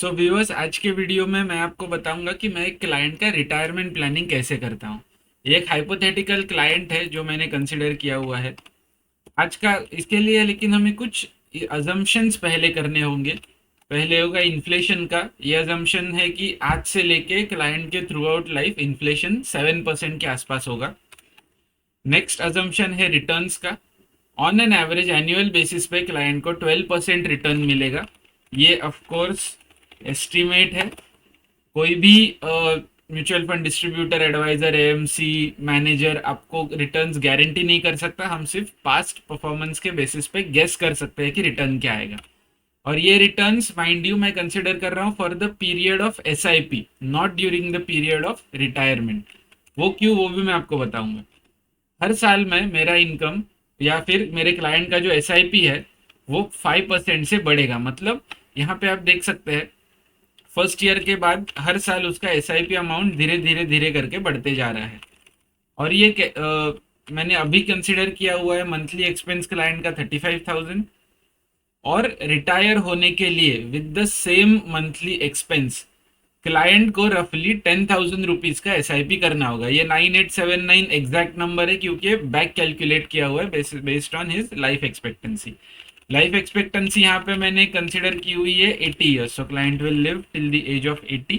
So viewers, आज के video में मैं आपको बताऊंगा कि मैं एक क्लाइंट का रिटायरमेंट प्लानिंग कैसे करता हूँ। ये एक हाइपोथेटिकल क्लाइंट है जो मैंने कंसिडर किया हुआ है आज का इसके लिए, लेकिन हमें कुछ अजम्पशंस पहले करने होंगे। पहले होगा इन्फ्लेशन का। ये अजम्पशन है कि आज से लेके क्लाइंट के थ्रू आउट लाइफ इन्फ्लेशन 7% के आसपास होगा। नेक्स्ट अजम्पशन है रिटर्न्स का। On an average annual basis पे क्लाइंट को 12% रिटर्न मिलेगा। ये ऑफ कोर्स एस्टिमेट है। कोई भी mutual fund distributor, advisor, AMC manager आपको रिटर्न्स गारंटी नहीं कर सकता। हम सिर्फ पास्ट परफॉर्मेंस के बेसिस पे गेस कर सकते हैं कि रिटर्न क्या आएगा। और ये रिटर्न्स, माइंड यू, मैं कंसिडर कर रहा हूँ for the period of SIP, not during the period of retirement. वो क्यों, वो भी मैं आपको बताऊंगा। हर साल में मेरा इनकम या फिर मेरे क्लाइंट का जो एसआईपी है वो 5% से बढ़ेगा। मतलब यहाँ पे आप देख सकते हैं फर्स्ट ईयर के बाद हर साल उसका एसआईपी अमाउंट धीरे धीरे धीरे करके बढ़ते जा रहा है। और ये मैंने अभी कंसिडर किया हुआ है मंथली एक्सपेंस क्लाइंट का 35,000। और रिटायर होने के लिए with the same monthly expense client को रफली 10,000 रुपीज का एसआईपी करना होगा। ये 9879 एग्जैक्ट नंबर है क्योंकि बैक कैलकुलेट किया हुआ है based on his life expectancy. Life expectancy यहाँ पे मैंने कंसिडर की हुई है 80 years, so client will live till the age of 80।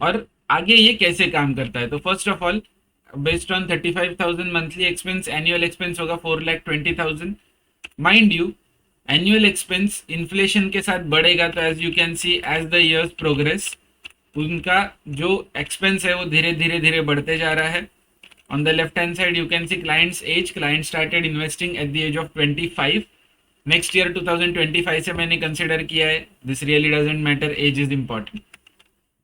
और आगे ये कैसे काम करता है, तो first of all based on 35,000 monthly expense, annual expense होगा 4,20,000। Mind you, annual expense inflation के साथ बढ़ेगा, तो as you can see as the years progress उनका जो एक्सपेंस है वो धीरे धीरे धीरे बढ़ते जा रहा है। On the left hand side you can see clients age. Client started investing at the age of 25। Next year 2025 से मैंने कंसिडर किया है। This really doesn't matter, age is important.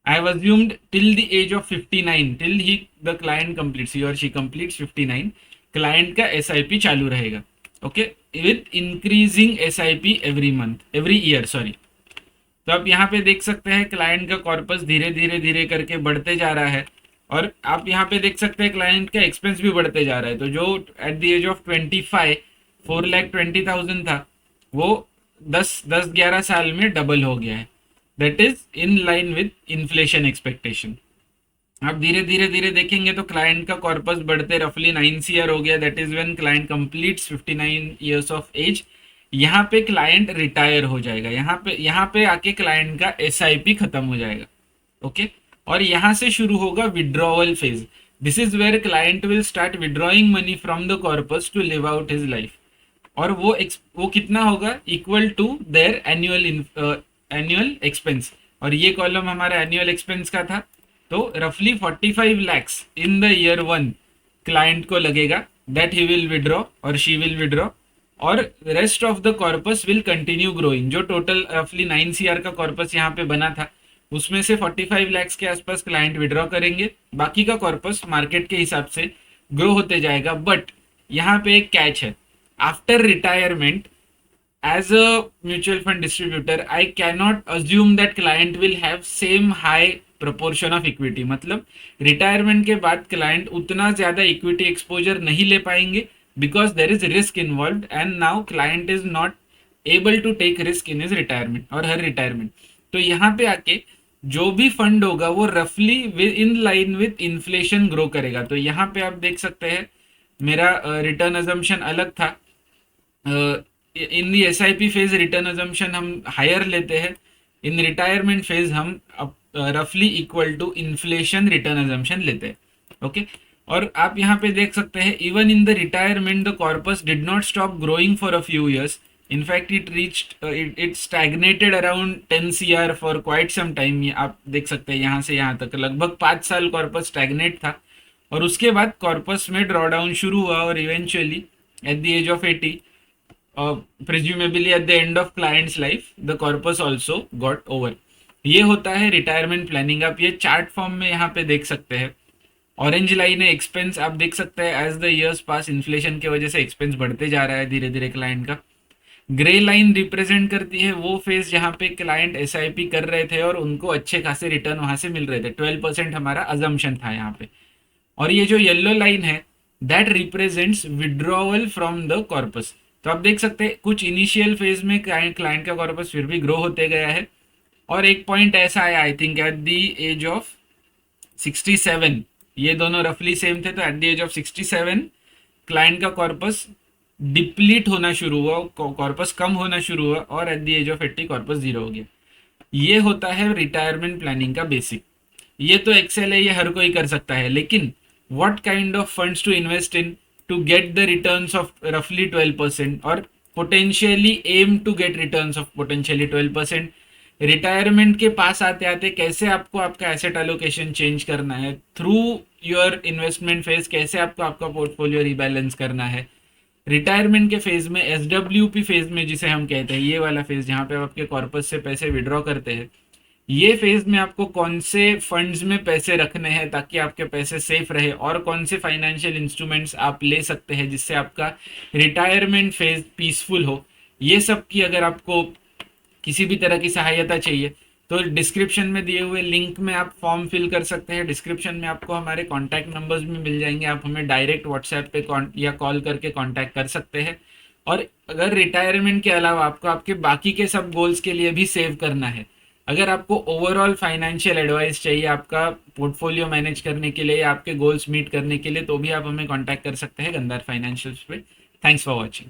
I have assumed till the age of 59, till the client completes, he or she completes 59, client का SIP चालू रहेगा। Okay, with increasing SIP every month, every year, sorry. तो आप यहाँ पे देख सकते हैं क्लाइंट का कॉर्पस धीरे धीरे धीरे करके बढ़ते जा रहा है। और आप यहाँ पे देख सकते हैं क्लाइंट का एक्सपेंस भी बढ़ते जा रहा है। तो जो एट द एज ऑफ 25 4,20,000 था, वो 10-11 साल में डबल हो गया है। That is in line with inflation expectation. आप धीरे धीरे धीरे देखेंगे तो क्लाइंट का कॉर्पस बढ़ते रफली 9 CR हो गया। That is when client completes 59 years of age. यहाँ पे क्लाइंट रिटायर हो जाएगा। यहाँ पे आके क्लाइंट का एसआईपी खत्म हो जाएगा। ओके, और यहाँ से शुरू होगा withdrawal phase. This is where client will start withdrawing money from the corpus to live out his life. और वो कितना होगा, equal to their annual expense. और ये कॉलम हमारा एनुअल एक्सपेंस का था। तो रफली 45 lakhs in the year 1 client को लगेगा, दैट ही विल विड्रॉ और शी विल विड्रॉ। और rest of the corpus will continue growing. जो टोटल रफली 9 CR का कॉर्पस यहाँ पे बना था, उसमें से 45 लैक्स के आसपास क्लाइंट विड्रॉ करेंगे। बाकी का कॉर्पस मार्केट के हिसाब से ग्रो होते जाएगा। बट यहाँ पे एक कैच है, after retirement as a mutual fund distributor I cannot assume that client will have same high proportion of equity। मतलब रिटायरमेंट के बाद क्लाइंट उतना ज्यादा इक्विटी एक्सपोजर नहीं ले पाएंगे, because there is risk involve and now client is not able to take risk in his retirement और her retirement. तो यहाँ पे आके जो भी फंड होगा वो रफली in line with inflation grow करेगा। तो यहाँ पे आप देख सकते हैं मेरा रिटर्न अजम्पशन अलग था। In the SIP phase return assumption हम हायर लेते हैं। इन रिटायरमेंट फेज हम रफली equal to inflation return assumption लेते हैं। ओके, और आप यहाँ पे देख सकते हैं even in the retirement the corpus did not stop growing for a few years. In fact it stagnated around 10 CR for quite some time. आप देख सकते हैं यहाँ से यहाँ तक लगभग 5 साल कॉर्पस स्टैग्नेट था। और उसके बाद कॉर्पस में ड्रॉडाउन शुरू हुआ और eventually at the age of 80, presumably at the end of client's life the corpus also got over। ये होता है रिटायरमेंट प्लानिंग। आप ये चार्ट फॉर्म में यहाँ पे देख सकते हैं। ऑरेंज लाइन है एक्सपेंस। आप देख सकते हैं as the years pass inflation की वजह से एक्सपेंस बढ़ते जा रहा है धीरे धीरे क्लाइंट का। ग्रे लाइन रिप्रेजेंट करती है वो फेज जहाँ पे क्लाइंट एसआईपी कर रहे थे और उनको अच्छे खासे रिटर्न वहां से मिल रहे थे। 12% हमारा अजम्पशन था यहाँ पे। और ये जो येलो लाइन है that represents withdrawal from the corpus. तो आप देख सकते हैं कुछ इनिशियल फेज में क्लाइंट का कॉर्पस फिर भी ग्रो होते गया है। और एक पॉइंट ऐसा आया I think at the age of 67, ये दोनों रफली सेम थे, तो at the age of 67 client का कॉर्पस डिप्लीट होना शुरू हुआ, कॉर्पस कम होना शुरू हुआ, और at the age of 80 corpus zero हो गया। ये होता है रिटायरमेंट प्लानिंग का बेसिक। ये तो एक्सेल है, ये हर कोई कर सकता है, लेकिन what kind of funds to invest in to get the returns of रफली 12% और potentially aim to get returns of potentially 12%। Retirement के पास आते आते कैसे आपको आपका एसेट एलोकेशन चेंज करना है थ्रू योर इन्वेस्टमेंट फेज, कैसे आपको आपका पोर्टफोलियो रिबैलेंस करना है। रिटायरमेंट के फेज में, SWP फेज में जिसे हम कहते हैं, ये वाला फेज जहाँ पे आप आपके कॉर्पस से पैसे विड्रॉ करते हैं, ये फेज में आपको कौन से फंड्स में पैसे रखने हैं ताकि आपके पैसे सेफ रहे, और कौन से फाइनेंशियल इंस्ट्रूमेंट्स आप ले सकते हैं जिससे आपका रिटायरमेंट फेज पीसफुल हो। ये सब की अगर आपको किसी भी तरह की सहायता चाहिए तो डिस्क्रिप्शन में दिए हुए लिंक में आप फॉर्म फिल कर सकते हैं। डिस्क्रिप्शन में आपको हमारे कॉन्टैक्ट नंबर्स भी मिल जाएंगे, आप हमें डायरेक्ट व्हाट्सएप पे या कॉल करके कॉन्टैक्ट कर सकते हैं। और अगर रिटायरमेंट के अलावा आपको आपके बाकी के सब गोल्स के लिए भी सेव करना है, अगर आपको ओवरऑल फाइनेंशियल एडवाइस चाहिए आपका पोर्टफोलियो मैनेज करने के लिए या आपके गोल्स मीट करने के लिए, तो भी आप हमें कॉन्टैक्ट कर सकते हैं गंदार फाइनेंशियल्स पे। Thanks for watching.